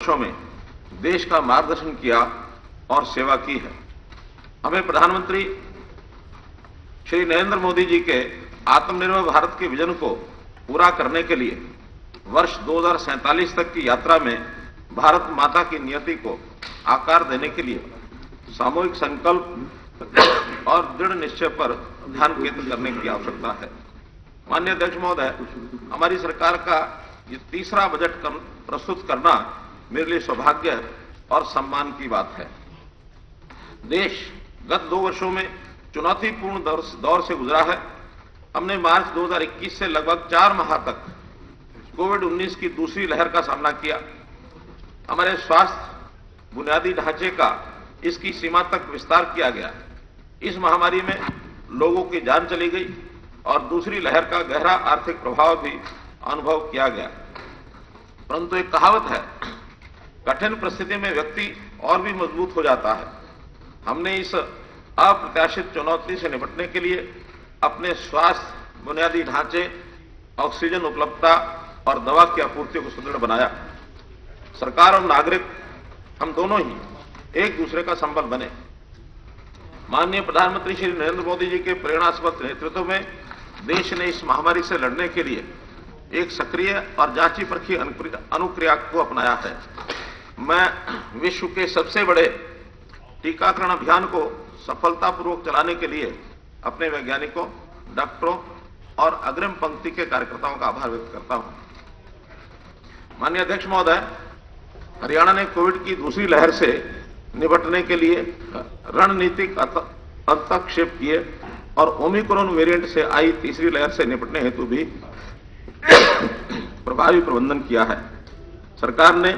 वर्षों में देश का मार्गदर्शन किया और सेवा की है। हमें प्रधानमंत्री श्री नरेंद्र मोदी जी के आत्मनिर्भर भारत के विजन को पूरा करने के लिए वर्ष 2047 तक की यात्रा में भारत माता की नियति को आकार देने के लिए सामूहिक संकल्प और दृढ़ निश्चय पर ध्यान केंद्रित करने की आवश्यकता है। माननीय अध्यक्ष महोदय, हमारी सरकार का ये तीसरा बजट प्रस्तुत करना मेरे लिए सौभाग्य और सम्मान की बात है। देश गत 2 वर्षों में चुनौतीपूर्ण दौर से गुजरा है। हमने मार्च 2021 से लगभग 4 माह तक कोविड-19 की दूसरी लहर का सामना किया। हमारे स्वास्थ्य बुनियादी ढांचे का इसकी सीमा तक विस्तार किया गया। इस महामारी में लोगों की जान चली गई और दूसरी लहर का गहरा आर्थिक प्रभाव भी अनुभव किया गया। परंतु एक कहावत है, कठिन परिस्थिति में व्यक्ति और भी मजबूत हो जाता है। हमने इस अप्रत्याशित चुनौती से निपटने के लिए अपने स्वास्थ्य बुनियादी ढांचे, ऑक्सीजन उपलब्धता और दवा की आपूर्ति को सुदृढ़ बनाया। सरकार और नागरिक हम दोनों ही एक दूसरे का संबल बने। माननीय प्रधानमंत्री श्री नरेंद्र मोदी जी के प्रेरणास्पद नेतृत्व में देश ने इस महामारी से लड़ने के लिए एक सक्रिय और जांची परखी अनुक्रिया को अपनाया है। मैं विश्व के सबसे बड़े टीकाकरण अभियान को सफलतापूर्वक चलाने के लिए अपने वैज्ञानिकों, डॉक्टरों और अग्रिम पंक्ति के कार्यकर्ताओं का आभार व्यक्त करता हूं। माननीय अध्यक्ष महोदय, हरियाणा ने कोविड की दूसरी लहर से निपटने के लिए रणनीतिक हस्तक्षेप किए और ओमिक्रॉन वेरिएंट से आई तीसरी लहर से निपटने हेतु भी प्रभावी प्रबंधन किया है। सरकार ने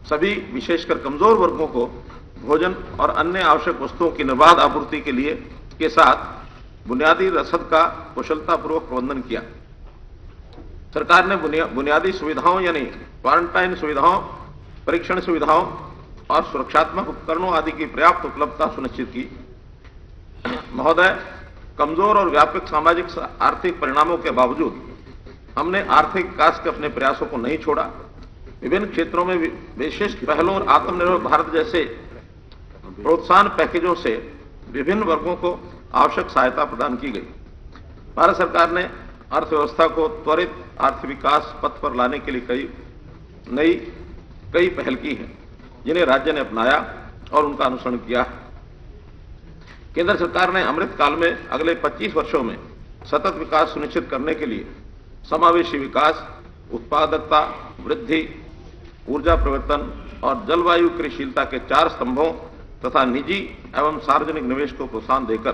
सभी विशेषकर कमजोर वर्गों को भोजन और अन्य आवश्यक वस्तुओं की निर्बाध आपूर्ति के साथ बुनियादी रसद का कुशलतापूर्वक प्रबंधन किया। सरकार ने बुनियादी सुविधाओं यानी क्वारंटाइन सुविधाओं, परीक्षण सुविधाओं और सुरक्षात्मक उपकरणों आदि की पर्याप्त उपलब्धता सुनिश्चित की। महोदय, कमजोर और व्यापक सामाजिक आर्थिक परिणामों के बावजूद हमने आर्थिक विकास के अपने प्रयासों को नहीं छोड़ा। विभिन्न क्षेत्रों में विशेष पहलों और आत्मनिर्भर भारत जैसे प्रोत्साहन पैकेजों से विभिन्न वर्गों को आवश्यक सहायता प्रदान की गई। भारत सरकार ने अर्थव्यवस्था को त्वरित आर्थिक विकास पथ पर लाने के लिए कई पहल की है, जिन्हें राज्य ने अपनाया और उनका अनुसरण किया है। केंद्र सरकार ने अमृत काल में अगले 25 वर्षों में सतत विकास सुनिश्चित करने के लिए समावेशी विकास, उत्पादकता वृद्धि, ऊर्जा परिवर्तन और जलवायु क्रियाशीलता के 4 स्तंभों तथा निजी एवं सार्वजनिक निवेश को प्रोत्साहन देकर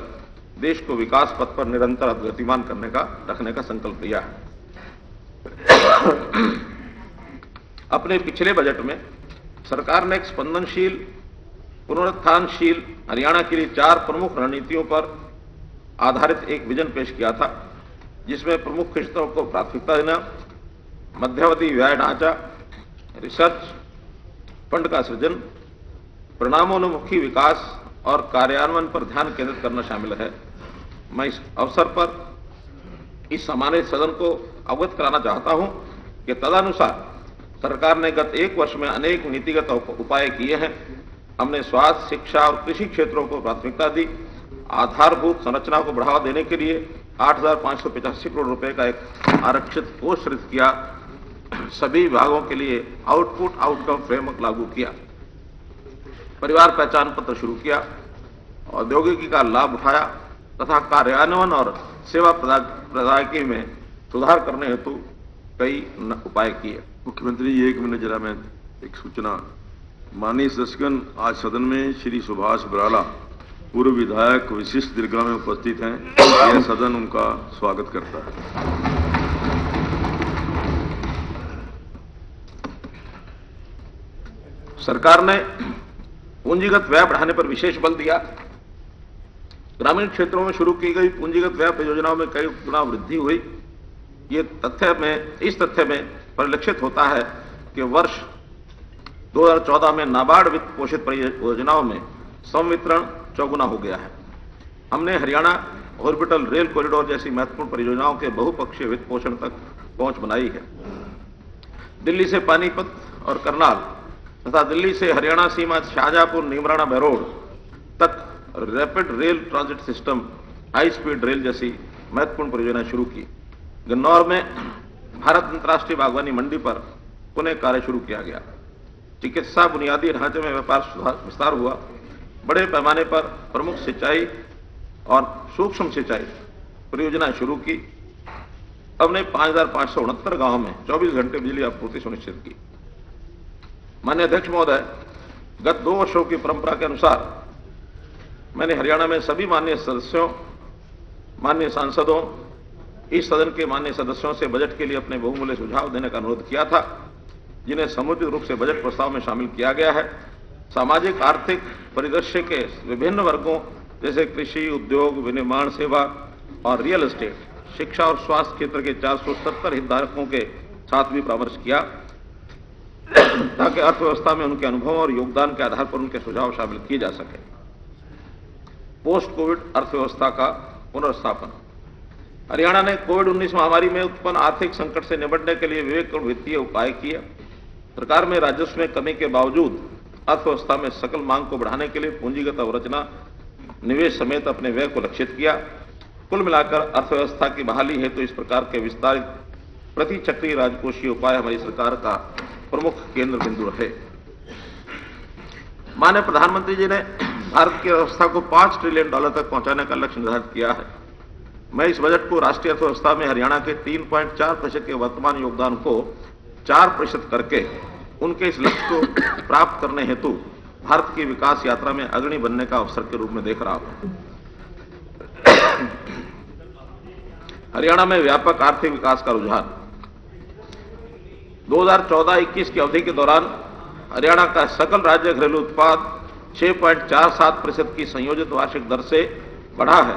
देश को विकास पथ पर निरंतर गतिमान रखने का संकल्प लिया है। अपने पिछले बजट में सरकार ने एक स्पंदनशील, पुनरुत्थानशील हरियाणा के लिए 4 प्रमुख रणनीतियों पर आधारित एक विजन पेश किया था, जिसमें प्रमुख क्षेत्रों को प्राथमिकता देना, मध्यावधि व्यय ढांचा, रिसर्च फंड का सृजन, परिणामोन्मुखी विकास और कार्यान्वयन पर ध्यान केंद्रित करना शामिल है। मैं इस अवसर पर इस सम्मानित सदन को अवगत कराना चाहता हूं कि तदनुसार सरकार ने गत 1 वर्ष में अनेक नीतिगत उपाय किए हैं। हमने स्वास्थ्य, शिक्षा और कृषि क्षेत्रों को प्राथमिकता दी। आधारभूत संरचना को बढ़ावा देने के लिए 8,585 करोड़ रुपए का एक आरक्षित कोष सृजित किया। सभी विभागों के लिए आउटपुट आउटकम फ्रेमवर्क लागू किया। परिवार पहचान पत्र शुरू किया। औद्योगिकी का लाभ उठाया तथा कार्यान्वयन और सेवा प्रदायगी में सुधार करने हेतु कई उपाय किए। मुख्यमंत्री, 1 मिनट जरा मैं एक सूचना। माननीय सदस्यगण, आज सदन में श्री सुभाष बराला पूर्व विधायक विशिष्ट दीर्घा में उपस्थित हैं। यह सदन उनका स्वागत करता है। सरकार ने पूंजीगत व्यय बढ़ाने पर विशेष बल दिया। ग्रामीण क्षेत्रों में शुरू की गई पूंजीगत व्यय परियोजनाओं में कई गुना वृद्धि हुई। इस तथ्य में परिलक्षित होता है कि वर्ष 2014 में नाबार्ड वित्त पोषित परियोजनाओं में संवितरण 4 गुना हो गया है। हमने हरियाणा ऑर्बिटल रेल कॉरिडोर जैसी महत्वपूर्ण परियोजनाओं के बहुपक्षीय वित्त पोषण तक पहुंच बनाई है। दिल्ली से पानीपत और करनाल तथा दिल्ली से हरियाणा सीमा शाहजहांपुर नीमराणा बहरोड तक rapid rail transit system, high speed rail जैसी महत्वपूर्ण परियोजनाएं शुरू की। गन्नौर में भारत अंतर्राष्ट्रीय बागवानी मंडी पर पुनः कार्य शुरू किया गया। चिकित्सा बुनियादी ढांचे में व्यापार विस्तार हुआ। बड़े पैमाने पर प्रमुख सिंचाई और सूक्ष्म सिंचाई परियोजनाएं शुरू की। हमने 5,569 गांवों में 24 घंटे बिजली आपूर्ति सुनिश्चित की। माननीय अध्यक्ष महोदय, गत 2 वर्षों की परंपरा के अनुसार मैंने हरियाणा में सभी माननीय सदस्यों, माननीय सांसदों, इस सदन के माननीय सदस्यों से बजट के लिए अपने बहुमूल्य सुझाव देने का अनुरोध किया था, जिन्हें समुचित रूप से बजट प्रस्ताव में शामिल किया गया है। सामाजिक आर्थिक परिदृश्य के विभिन्न वर्गों जैसे कृषि, उद्योग, विनिर्माण सेवा और रियल एस्टेट, शिक्षा और स्वास्थ्य क्षेत्र के 470 हितधारकों के साथ भी परामर्श किया, ताकि अर्थव्यवस्था में उनके अनुभव और योगदान के आधार पर उनके सुझाव शामिल किए जा सके। पोस्ट कोविड अर्थव्यवस्था का पुनर्स्थापन। हरियाणा ने कोविड-19 महामारी में उत्पन्न आर्थिक संकट से निपटने के लिए विवेकपूर्ण वित्तीय उपाय किए। सरकार में राजस्व में कमी के बावजूद अर्थव्यवस्था में सकल मांग को बढ़ाने के लिए पूंजीगत अवरचना, निवेश समेत अपने व्यय को लक्षित किया। कुल मिलाकर अर्थव्यवस्था की बहाली हेतु इस प्रकार के विस्तारित प्रतिचक्रीय राजकोषीय उपाय हमारी सरकार का प्रमुख केंद्र बिंदु रहे। माननीय प्रधानमंत्री जी ने भारत की अर्थव्यवस्था को $5 ट्रिलियन तक पहुंचाने का लक्ष्य निर्धारित किया है। मैं इस बजट को राष्ट्रीय अर्थव्यवस्था में हरियाणा के 3.4% के वर्तमान योगदान को 4% करके उनके इस लक्ष्य को प्राप्त करने हेतु भारत की विकास यात्रा में अग्रणी बनने का अवसर के रूप में देख रहा हूं। हरियाणा में व्यापक आर्थिक विकास का रुझान। 2014-21 की अवधि के दौरान हरियाणा का सकल राज्य घरेलू उत्पाद 6.47% की संयोजित वार्षिक दर से बढ़ा है।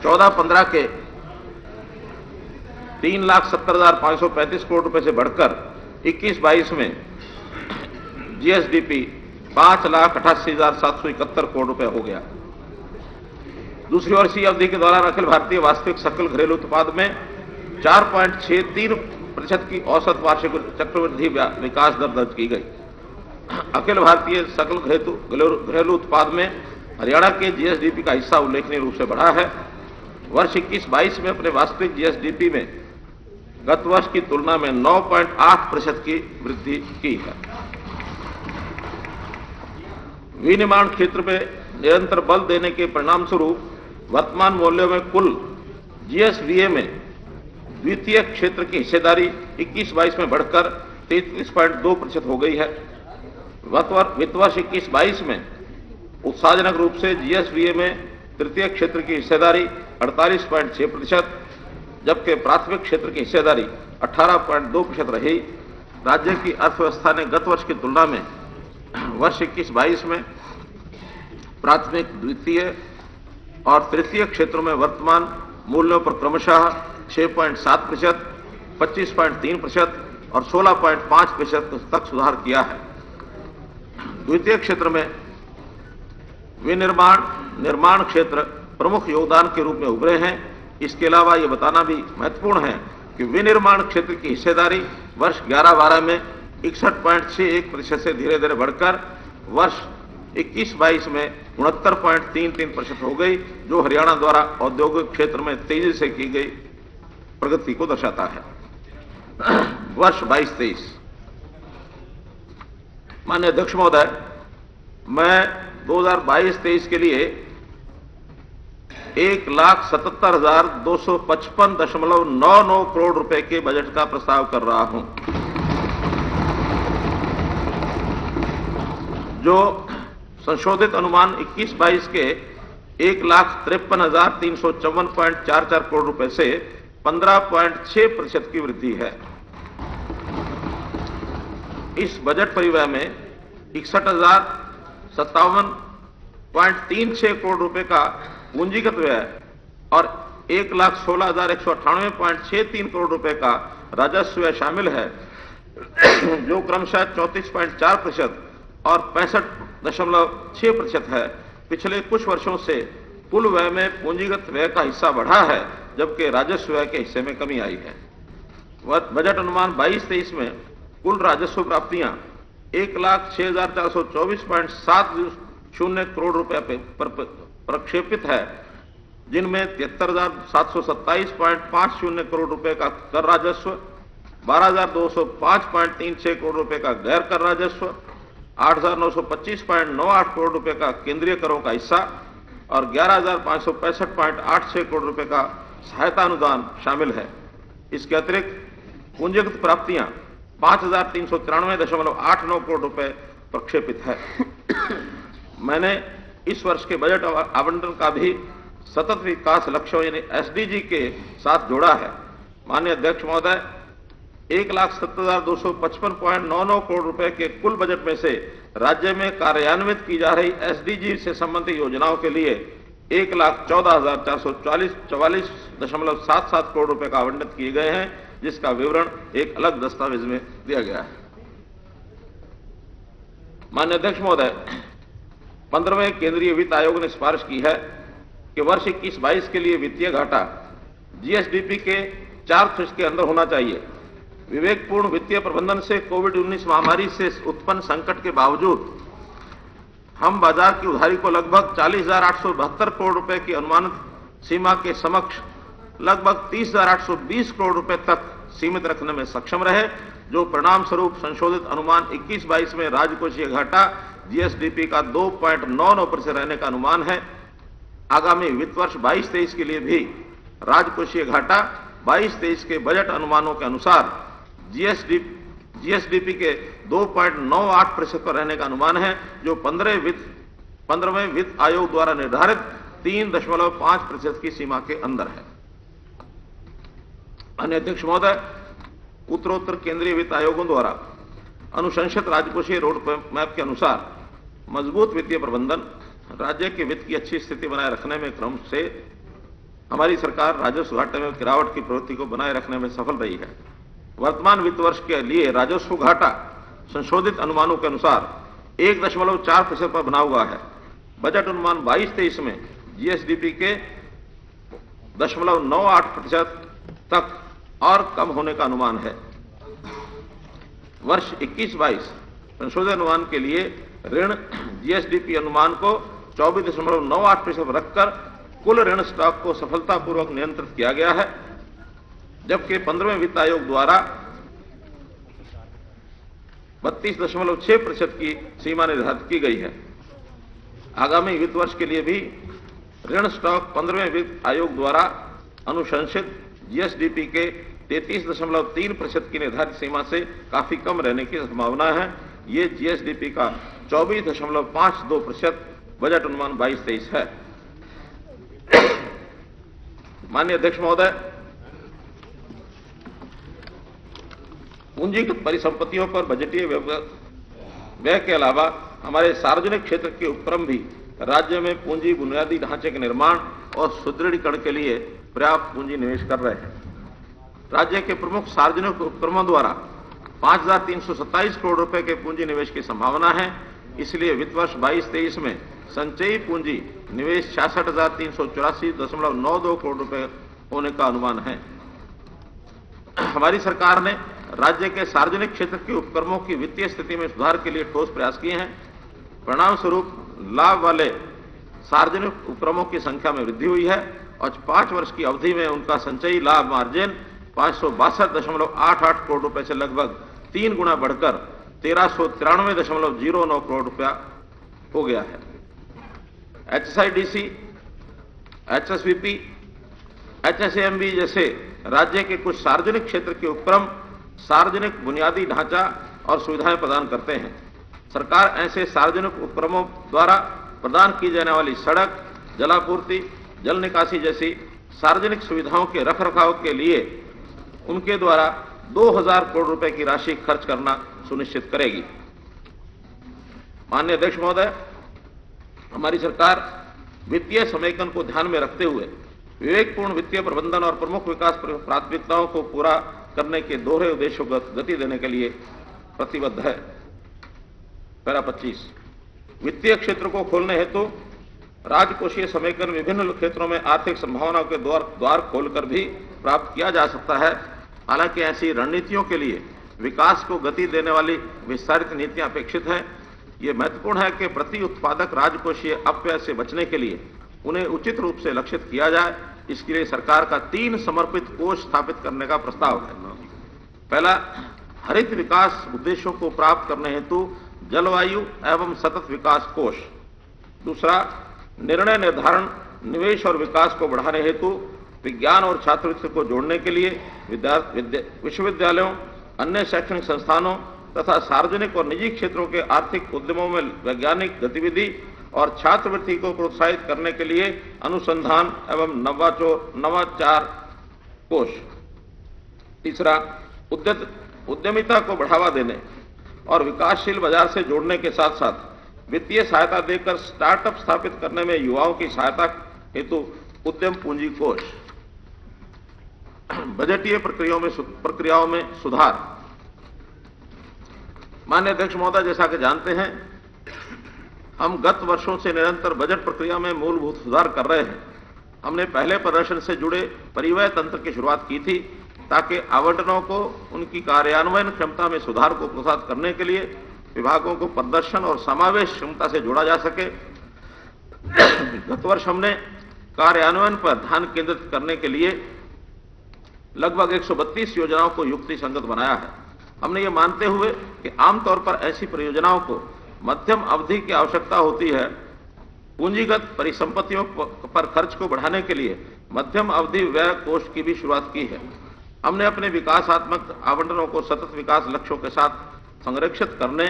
14-15 के 3,70,535 करोड़ रुपए से बढ़कर 21-22 में जीएसडीपी 5,88,771 करोड़ रुपए हो गया। दूसरी वर्षीय अवधि के दौरान अखिल भारतीय वास्तविक सकल घरेलू उत्पाद में 4.63% की औसत वार्षिक चक्रवृद्धि विकास दर दर्ज की गई। अखिल भारतीय सकल घरेलू उत्पाद में हरियाणा के जीएसडीपी का हिस्सा उल्लेखनीय रूप से बढ़ा है। वर्ष 21-22 में अपने वास्तविक जीएसडीपी में गत वर्ष की तुलना में 9.8% की वृद्धि की है। विनिर्माण क्षेत्र में निरंतर बल देने के परिणाम स्वरूप वर्तमान मूल्यों में कुल जीएसवीए में द्वितीय क्षेत्र की हिस्सेदारी 21-22 में बढ़कर 33.2% हो गई है। वित्त वर्ष 21-22 में उत्साहजनक रूप से जीएसवीए में तृतीय क्षेत्र की हिस्सेदारी 48.6%, जबकि प्राथमिक क्षेत्र की हिस्सेदारी 18.2% रही। राज्य की अर्थव्यवस्था ने गत वर्ष की तुलना में वर्ष 21-22 में प्राथमिक, द्वितीय और तृतीय क्षेत्रों में वर्तमान मूल्यों पर क्रमशः 6.7%, 25.3% और 16.5% तक सुधार किया है। द्वितीय क्षेत्र में विनिर्माण, निर्माण क्षेत्र प्रमुख योगदान के रूप में उभरे हैं। इसके अलावा यह बताना भी महत्वपूर्ण है कि विनिर्माण क्षेत्र की हिस्सेदारी वर्ष 11-12 में 61.61% से धीरे धीरे बढ़कर वर्ष 21-22 में 69.33% हो गई, जो हरियाणा द्वारा औद्योगिक क्षेत्र में तेजी से की गई प्रगति को दर्शाता है। वर्ष 22-23। माननीय अध्यक्ष महोदय, मैं 2022-23 के लिए 1,77,255.99 करोड़ रुपए के बजट का प्रस्ताव कर रहा हूं, जो संशोधित अनुमान 21-22 के 1,53,354.44 करोड़ रुपए से 15.6% की वृद्धि है। इस बजट परिव्यय में 61,057.36 करोड़ रुपए का पूंजीगत व्यय और 1,16,198.63 करोड़ रुपए का राजस्व व्यय शामिल है, जो क्रमशः 34.4% और 65.6% है। पिछले कुछ वर्षों से कुल व्यय में पूंजीगत व्यय का हिस्सा बढ़ा है, जबकि राजस्व व्यय के हिस्से में कमी आई है। बजट अनुमान 22-23 में कुल राजस्व प्राप्तियां 1,06,424.70 करोड़ रुपए पर प्रक्षेपित है, जिनमें 73,727.50 करोड़ रुपए का कर राजस्व, 12,205.36 करोड़ रुपए का गैर कर राजस्व, 8,925.98 करोड़ रुपए का केंद्रीय करों का हिस्सा और 11,565.86 करोड़ रुपए का सहायता अनुदान शामिल है। इसके अतिरिक्त पूंजीगत प्राप्तियां 5,393.89 करोड़ रुपए प्रक्षेपित है। मैंने इस वर्ष के बजट आवंटन का भी सतत विकास लक्ष्यों यानी एसडीजी के साथ जोड़ा है। माननीय अध्यक्ष महोदय, 1,70,255.99 करोड़ रुपए के कुल बजट में से राज्य में कार्यान्वित की जा रही एसडीजी से संबंधित योजनाओं के लिए 1,14,444.77 करोड़ रुपए का आवंटित किए गए हैं, जिसका विवरण एक अलग दस्तावेज में दिया गया है। माननीय अध्यक्ष महोदय, 15वें केंद्रीय वित्त आयोग ने सिफारिश की है कि वर्ष 21-22 के लिए वित्तीय घाटा जीएसडीपी के 4% के अंदर होना चाहिए। विवेकपूर्ण वित्तीय प्रबंधन से कोविड-19 महामारी से उत्पन्न संकट के बावजूद हम बाजार की उधारी को लगभग 40,872 करोड़ रुपए की अनुमानित सीमा के समक्ष लगभग 30,820 करोड़ रुपए तक सीमित रखने में सक्षम रहे, जो परिणाम स्वरूप संशोधित अनुमान 21-22 में राजकोषीय घाटा जीएसडीपी का 2.99% रहने का अनुमान है। आगामी वित्त वर्ष 22-23 के लिए भी राजकोषीय घाटा 22-23 के बजट अनुमानों के अनुसार जीएसडीपी के 2.98% पर रहने का अनुमान है, जो 15वें वित्त आयोग द्वारा निर्धारित 3.5% की सीमा के अंदर है। अन्य अध्यक्ष महोदय, उत्तरोत्तर केंद्रीय वित्त आयोगों द्वारा अनुशंसित राजकोषीय रोड मैप के अनुसार मजबूत वित्तीय प्रबंधन, राज्य के वित्त की अच्छी स्थिति बनाए रखने में क्रम से हमारी सरकार राजस्व घाटे में गिरावट की प्रवृत्ति को बनाए रखने में सफल रही है। वर्तमान वित्त वर्ष के लिए राजस्व घाटा संशोधित अनुमानों के अनुसार 1.4% पर बना हुआ है। बजट अनुमान 22-23 में जीएसडीपी के 0.98% तक और कम होने का अनुमान है। वर्ष 21-22 संशोधित अनुमान के लिए ऋण जीएसडीपी अनुमान को 24.98% रखकर कुल ऋण स्टॉक को सफलतापूर्वक नियंत्रित किया गया है, जबकि 15वें वित्त आयोग द्वारा 32.6% की सीमा निर्धारित की गई है। आगामी वित्त वर्ष के लिए भी ऋण स्टॉक 15वें वित्त आयोग द्वारा अनुशंसित जीएसडीपी के 33.3% की निर्धारित सीमा से काफी कम रहने की संभावना है। ये जीएसडीपी का 24.52% बजट अनुमान 22-23 है। माननीय अध्यक्ष महोदय, पूंजीगत परिसंपत्तियों पर बजटीय व्यय के अलावा हमारे सार्वजनिक क्षेत्र के उपक्रम भी राज्य में पूंजी बुनियादी ढांचे के निर्माण और सुदृढ़ीकरण के लिए पर्याप्त पूंजी निवेश कर रहे हैं। राज्य के प्रमुख सार्वजनिक उपक्रमों द्वारा 5,327 करोड़ रुपए के पूंजी निवेश की संभावना है। इसलिए वित्त वर्ष 22-23 में संचयी पूंजी निवेश 66,384.92 करोड़ रुपए होने का अनुमान है। हमारी सरकार ने राज्य के सार्वजनिक क्षेत्र के उपक्रमों की वित्तीय स्थिति में सुधार के लिए ठोस प्रयास किए हैं। परिणाम स्वरूप लाभ वाले सार्वजनिक उपक्रमों की संख्या में वृद्धि हुई है और 5 वर्ष की अवधि में उनका संचयी लाभ मार्जिन 562.88 करोड़ रुपए से लगभग 3 गुना बढ़कर 1393.09 करोड़ रुपया हो गया है। एचएसआईडीसी, एचएसवीपी, एचएसएमबी जैसे राज्य के कुछ सार्वजनिक क्षेत्र के उपक्रम सार्वजनिक बुनियादी ढांचा और सुविधाएं प्रदान करते हैं। सरकार ऐसे सार्वजनिक उपक्रमों द्वारा प्रदान की जाने वाली सड़क, जलापूर्ति, जल निकासी जैसी सार्वजनिक सुविधाओं के रखरखाव के लिए उनके द्वारा 2,000 करोड़ रुपए की राशि खर्च करना सुनिश्चित करेगी। माननीय अध्यक्ष महोदय, हमारी सरकार वित्तीय समेकन को ध्यान में रखते हुए विवेकपूर्ण वित्तीय प्रबंधन और प्रमुख विकास प्राथमिकताओं को पूरा करने के दोहरे उद्देश्यों को गति देने के लिए प्रतिबद्ध है। पैरा 25, वित्तीय क्षेत्र को खोलने हेतु राजकोषीय समेकन विभिन्न क्षेत्रों में आर्थिक संभावनाओं के द्वार खोलकर भी प्राप्त किया जा सकता है। हालांकि ऐसी रणनीतियों के लिए विकास को गति देने वाली विस्तारित नीतियां अपेक्षित हैं। ये महत्वपूर्ण है कि प्रति उत्पादक राजकोषीय अपव्यय से बचने के लिए उन्हें उचित रूप से लक्षित किया जाए। इसके लिए सरकार का 3 समर्पित कोष स्थापित करने का प्रस्ताव है। पहला, हरित विकास उद्देश्यों को प्राप्त करने हेतु जलवायु एवं सतत विकास कोष। दूसरा, निर्णय निर्धारण, निवेश और विकास को बढ़ाने हेतु विज्ञान और छात्रवृत्ति को जोड़ने के लिए विश्वविद्यालयों, अन्य शैक्षणिक संस्थानों तथा सार्वजनिक और निजी क्षेत्रों के आर्थिक उद्यमों में वैज्ञानिक गतिविधि और छात्रवृत्ति को प्रोत्साहित करने के लिए अनुसंधान एवं नवाचार कोष। तीसरा, उद्यमिता को बढ़ावा देने और विकासशील बाजार से जोड़ने के साथ साथ वित्तीय सहायता देकर स्टार्टअप स्थापित करने में युवाओं की सहायता हेतु उद्यम पूंजी कोष। बजटीय प्रक्रियाओं में सुधार। माननीय अध्यक्ष महोदय, जैसा कि जानते हैं, हम गत वर्षों से निरंतर बजट प्रक्रिया में मूलभूत सुधार कर रहे हैं। हमने पहले प्रदर्शन से जुड़े परिव्यय तंत्र की शुरुआत की थी ताकि आवंटनों को उनकी कार्यान्वयन क्षमता में सुधार को प्रोत्साहित करने के लिए विभागों को प्रदर्शन और समावेश क्षमता से जोड़ा जा सके। गत वर्ष हमने कार्यान्वयन पर ध्यान केंद्रित करने के लिए लगभग 132 योजनाओं को युक्ति संगत बनाया है। हमने ये मानते हुए कि आमतौर पर ऐसी परियोजनाओं को मध्यम अवधि की आवश्यकता होती है, पूंजीगत परिसंपत्तियों पर खर्च को बढ़ाने के लिए मध्यम अवधि व्यय कोष की भी शुरुआत की है। हमने अपने विकासात्मक आवंटनों को सतत विकास लक्ष्यों के साथ संरक्षित करने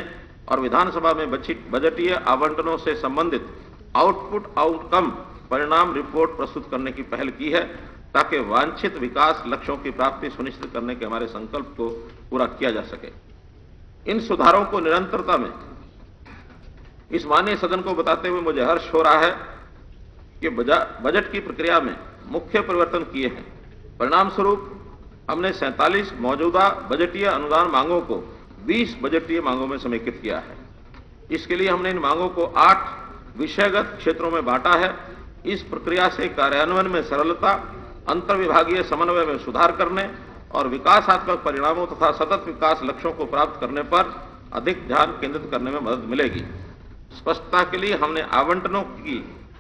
और विधानसभा में बजटीय आवंटनों से संबंधित आउटपुट आउटकम परिणाम रिपोर्ट प्रस्तुत करने की पहल की है ताकि वांछित विकास लक्ष्यों की प्राप्ति सुनिश्चित करने के हमारे संकल्प को पूरा किया जा सके। इन सुधारों को निरंतरता में इस माननीय सदन को बताते हुए मुझे हर्ष हो रहा है कि बजट की प्रक्रिया में मुख्य परिवर्तन किए हैं। परिणाम स्वरूप हमने 47 मौजूदा बजटीय अनुदान मांगों को 20 बजटीय मांगों में समेकित किया है। इसके लिए हमने इन मांगों को 8 विषयगत क्षेत्रों में बांटा है। इस प्रक्रिया से कार्यान्वयन में सरलता, अंतर्विभागीय समन्वय में सुधार करने और विकासात्मक परिणामों तथा सतत विकास लक्ष्यों को प्राप्त करने पर अधिक ध्यान केंद्रित करने में मदद मिलेगी। स्पष्टता के लिए हमने आवंटनों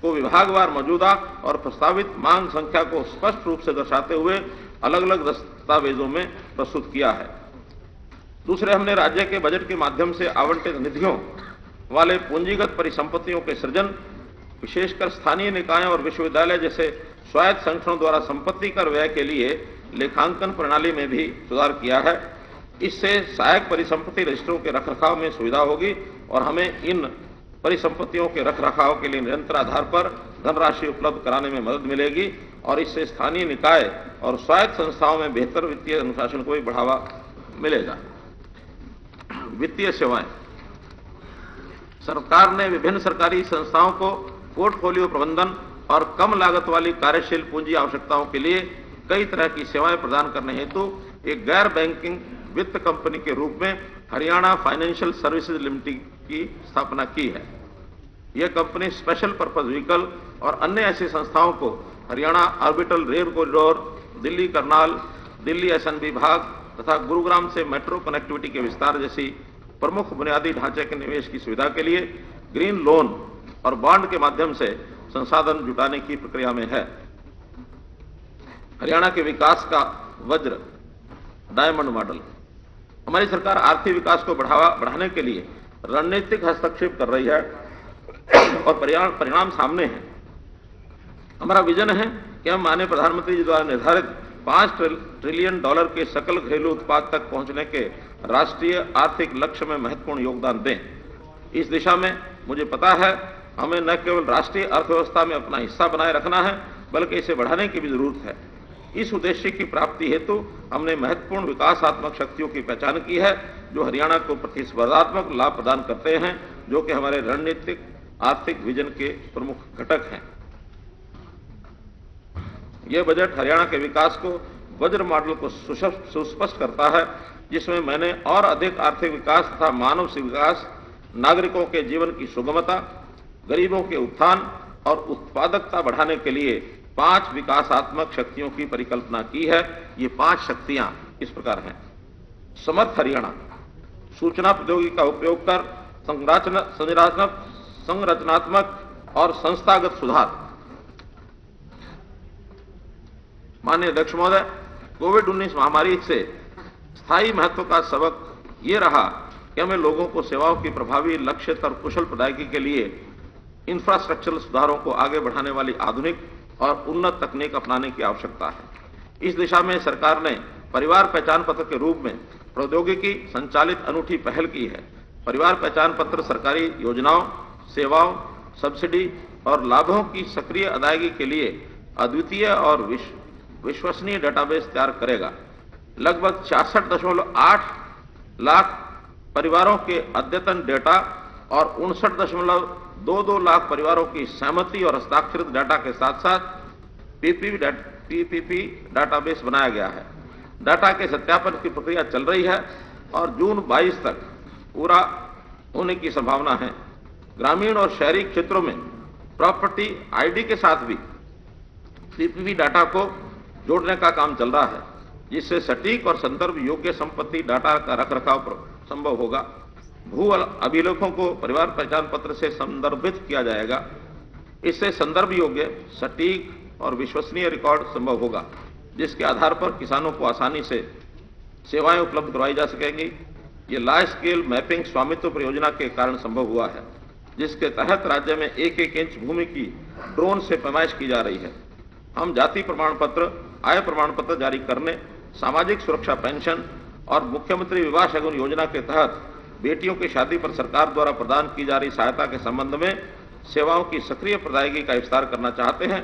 को विभागवार मौजूदा और प्रस्तावित मांग संख्या को स्पष्ट रूप से दर्शाते हुए अलग अलग दस्तावेजों में प्रस्तुत किया है। दूसरे, हमने राज्य के बजट के माध्यम से आवंटित निधियों वाले पूंजीगत परिसंपत्तियों के सृजन, विशेषकर स्थानीय निकायों और विश्वविद्यालय जैसे स्वायत्त संगठनों द्वारा संपत्ति कर व्यय के लिए लेखांकन प्रणाली में भी सुधार किया है। इससे सहायक परिसंपत्ति रजिस्टरों के रखरखाव में सुविधा होगी और हमें इन परिसंपत्तियों के रखरखाव के लिए निरंतर आधार पर धनराशि उपलब्ध कराने में मदद मिलेगी और इससे स्थानीय निकाय और स्वायत्त संस्थाओं में बेहतर वित्तीय अनुशासन को भी बढ़ावा मिलेगा। वित्तीय सेवाएं। सरकार ने विभिन्न सरकारी संस्थाओं को पोर्टफोलियो प्रबंधन और कम लागत वाली कार्यशील पूंजी आवश्यकताओं के लिए कई तरह की सेवाएं प्रदान करने हेतु एक गैर बैंकिंग वित्त कंपनी के रूप में हरियाणा फाइनेंशियल सर्विसेज लिमिटेड की स्थापना की है। यह कंपनी स्पेशल पर्पज व्हीकल और अन्य ऐसी संस्थाओं को Haryana orbital rail corridor, Delhi Karnal, Delhi SNB भाग तथा गुरुग्राम से मेट्रो कनेक्टिविटी के विस्तार जैसी प्रमुख बुनियादी ढांचे के निवेश की सुविधा के लिए ग्रीन लोन और बॉन्ड के माध्यम से संसाधन जुटाने की प्रक्रिया में है। हरियाणा के विकास का वज्र डायमंड मॉडल। हमारी सरकार आर्थिक विकास को बढ़ाने के लिए रणनीतिक हस्तक्षेप कर रही है और परिणाम सामने हैं। हमारा विजन है कि हम माननीय प्रधानमंत्री जी द्वारा निर्धारित $5 ट्रिलियन के सकल घरेलू उत्पाद तक पहुंचने के राष्ट्रीय आर्थिक लक्ष्य में महत्वपूर्ण योगदान दें। इस दिशा में मुझे पता है हमें न केवल राष्ट्रीय अर्थव्यवस्था में अपना हिस्सा बनाए रखना है बल्कि इसे बढ़ाने की भी जरूरत है। इस उद्देश्य की प्राप्ति हेतु हमने महत्वपूर्ण विकासात्मक शक्तियों की पहचान की है जो हरियाणा को प्रतिस्पर्धात्मक लाभ प्रदान करते हैं, जो कि हमारे रणनीतिक आर्थिक विजन के प्रमुख घटक हैं। यह बजट हरियाणा के विकास को वज्र मॉडल को सुस्पष्ट करता है, जिसमें मैंने और अधिक आर्थिक विकास तथा मानव विकास, नागरिकों के जीवन की सुगमता, गरीबों के उत्थान और उत्पादकता बढ़ाने के लिए 5 विकासात्मक शक्तियों की परिकल्पना की है। ये 5 शक्तियां इस प्रकार हैं। समर्थ हरियाणा, सूचना प्रौद्योगिकी का उपयोग कर संरचनात्मक और संस्थागत सुधार। माननीय अध्यक्ष महोदय, कोविड-19 महामारी से स्थायी महत्व का सबक ये रहा कि हमें लोगों को सेवाओं की प्रभावी, लक्षित और कुशल प्रदायगी के लिए इंफ्रास्ट्रक्चरल सुधारों को आगे बढ़ाने वाली आधुनिक और उन्नत तकनीक अपनाने की आवश्यकता है। इस दिशा में सरकार ने परिवार पहचान पत्र के रूप में प्रौद्योगिकी संचालित अनूठी पहल की है। परिवार पहचान पत्र सरकारी योजनाओं, सेवाओं, सब्सिडी और लाभों की सक्रिय अदायगी के लिए अद्वितीय और विश्वसनीय डेटाबेस तैयार करेगा। लगभग 66.8 लाख परिवारों के अद्यतन डेटा और 59.22 लाख परिवारों की सहमति और हस्ताक्षरित डेटा के साथ साथ पीपीपी डेटाबेस बनाया गया है। डेटा के सत्यापन की प्रक्रिया चल रही है और जून 22 तक पूरा होने की संभावना है। ग्रामीण और शहरी क्षेत्रों में प्रॉपर्टी आईडी के साथ भी पीपीपी डाटा को जोड़ने का काम चल रहा है, जिससे सटीक और संदर्भ योग्य संपत्ति डाटा का रखरखाव संभव होगा। भू अभिलेखों को परिवार पहचान पत्र से संदर्भित किया जाएगा। इससे संदर्भ योग्य, सटीक और विश्वसनीय रिकॉर्ड संभव होगा, जिसके आधार पर किसानों को आसानी से सेवाएं उपलब्ध करवाई जा सकेंगी। ये लार्ज स्केल मैपिंग स्वामित्व परियोजना के कारण संभव हुआ है, जिसके तहत राज्य में 1-1 इंच भूमि की ड्रोन से पैमाइश की जा रही है। हम जाति प्रमाण पत्र, आय प्रमाण पत्र जारी करने, सामाजिक सुरक्षा पेंशन और मुख्यमंत्री विवाह शगुन योजना के तहत बेटियों की शादी पर सरकार द्वारा प्रदान की जा रही सहायता के संबंध में सेवाओं की सक्रिय प्रदायगी का विस्तार करना चाहते हैं।